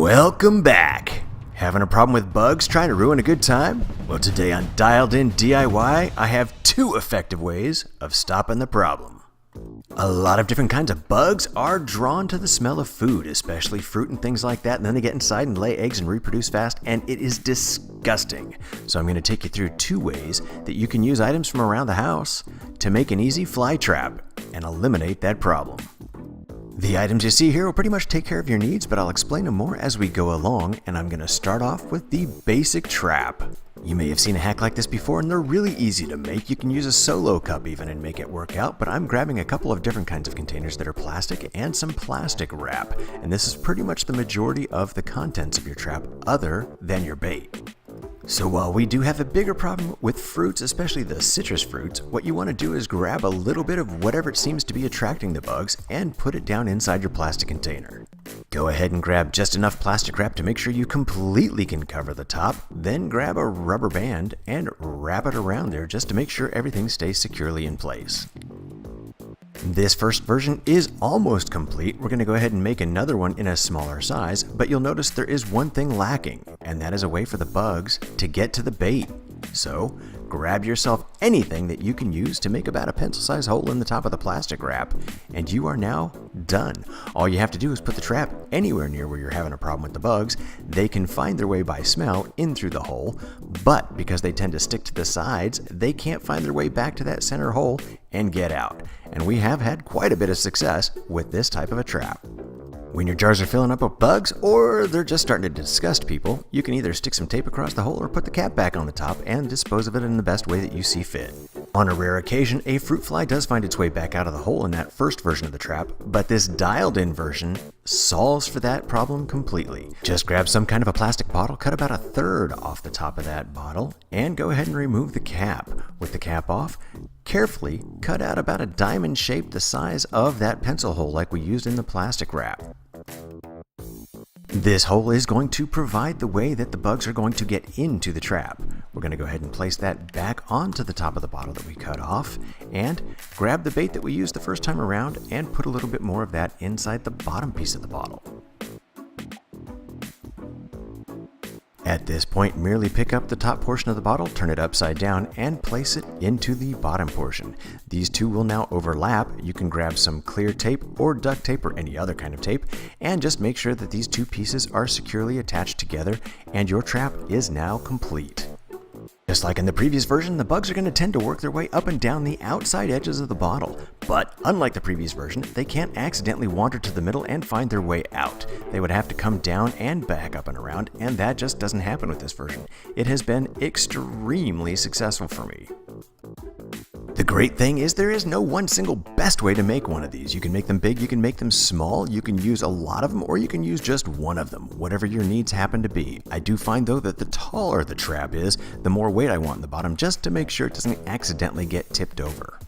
Welcome back! Having a problem with bugs trying to ruin a good time? Well, today on Dialed In DIY, I have 2 effective ways of stopping the problem. A lot of different kinds of bugs are drawn to the smell of food, especially fruit and things like that, and then they get inside and lay eggs and reproduce fast, and it is disgusting. So I'm going to take you through 2 ways that you can use items from around the house to make an easy fly trap and eliminate that problem. The items you see here will pretty much take care of your needs, but I'll explain them more as we go along, and I'm going to start off with the basic trap. You may have seen a hack like this before, and they're really easy to make. You can use a solo cup even and make it work out, but I'm grabbing a couple of different kinds of containers that are plastic and some plastic wrap, and this is pretty much the majority of the contents of your trap other than your bait. So while we do have a bigger problem with fruits, especially the citrus fruits, what you want to do is grab a little bit of whatever it seems to be attracting the bugs and put it down inside your plastic container. Go ahead and grab just enough plastic wrap to make sure you completely can cover the top, then grab a rubber band and wrap it around there just to make sure everything stays securely in place. This first version is almost complete. We're going to go ahead and make another one in a smaller size, but you'll notice there is one thing lacking, and that is a way for the bugs to get to the bait. So grab yourself anything that you can use to make about a pencil-sized hole in the top of the plastic wrap, and you are now done. All you have to do is put the trap anywhere near where you're having a problem with the bugs. They can find their way by smell in through the hole, but because they tend to stick to the sides, they can't find their way back to that center hole and get out. And we have had quite a bit of success with this type of a trap. When your jars are filling up with bugs, or they're just starting to disgust people, you can either stick some tape across the hole or put the cap back on the top and dispose of it in the best way that you see fit. On a rare occasion, a fruit fly does find its way back out of the hole in that first version of the trap, but this dialed-in version solves for that problem completely. Just grab some kind of a plastic bottle, cut about 1/3 off the top of that bottle, and go ahead and remove the cap. With the cap off, carefully cut out about a diamond shape the size of that pencil hole like we used in the plastic wrap. This hole is going to provide the way that the bugs are going to get into the trap. We're going to go ahead and place that back onto the top of the bottle that we cut off, and grab the bait that we used the first time around and put a little bit more of that inside the bottom piece of the bottle. At this point, merely pick up the top portion of the bottle, turn it upside down, and place it into the bottom portion. These two will now overlap. You can grab some clear tape or duct tape or any other kind of tape, and just make sure that these 2 pieces are securely attached together, and your trap is now complete. Just like in the previous version, the bugs are going to tend to work their way up and down the outside edges of the bottle. But unlike the previous version, they can't accidentally wander to the middle and find their way out. They would have to come down and back up and around, and that just doesn't happen with this version. It has been extremely successful for me. The great thing is there is no one single best way to make one of these. You can make them big, you can make them small, you can use a lot of them, or you can use just one of them, whatever your needs happen to be. I do find though that the taller the trap is, the more weight I want in the bottom, just to make sure it doesn't accidentally get tipped over.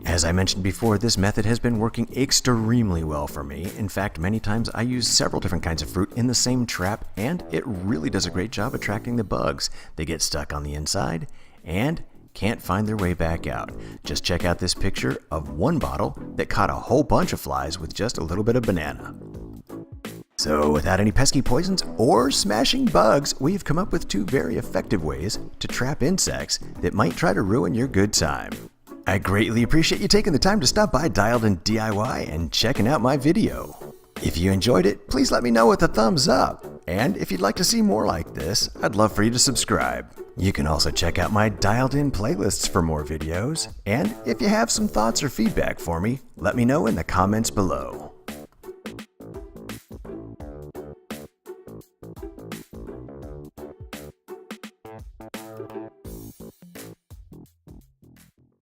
As I mentioned before, this method has been working extremely well for me. In fact, many times I use several different kinds of fruit in the same trap, and it really does a great job attracting the bugs. They get stuck on the inside and can't find their way back out. Just check out this picture of one bottle that caught a whole bunch of flies with just a little bit of banana. So without any pesky poisons or smashing bugs, we've come up with 2 very effective ways to trap insects that might try to ruin your good time. I greatly appreciate you taking the time to stop by Dialed In DIY and checking out my video. If you enjoyed it, please let me know with a thumbs up. And if you'd like to see more like this, I'd love for you to subscribe. You can also check out my Dialed In playlists for more videos. And if you have some thoughts or feedback for me, let me know in the comments below.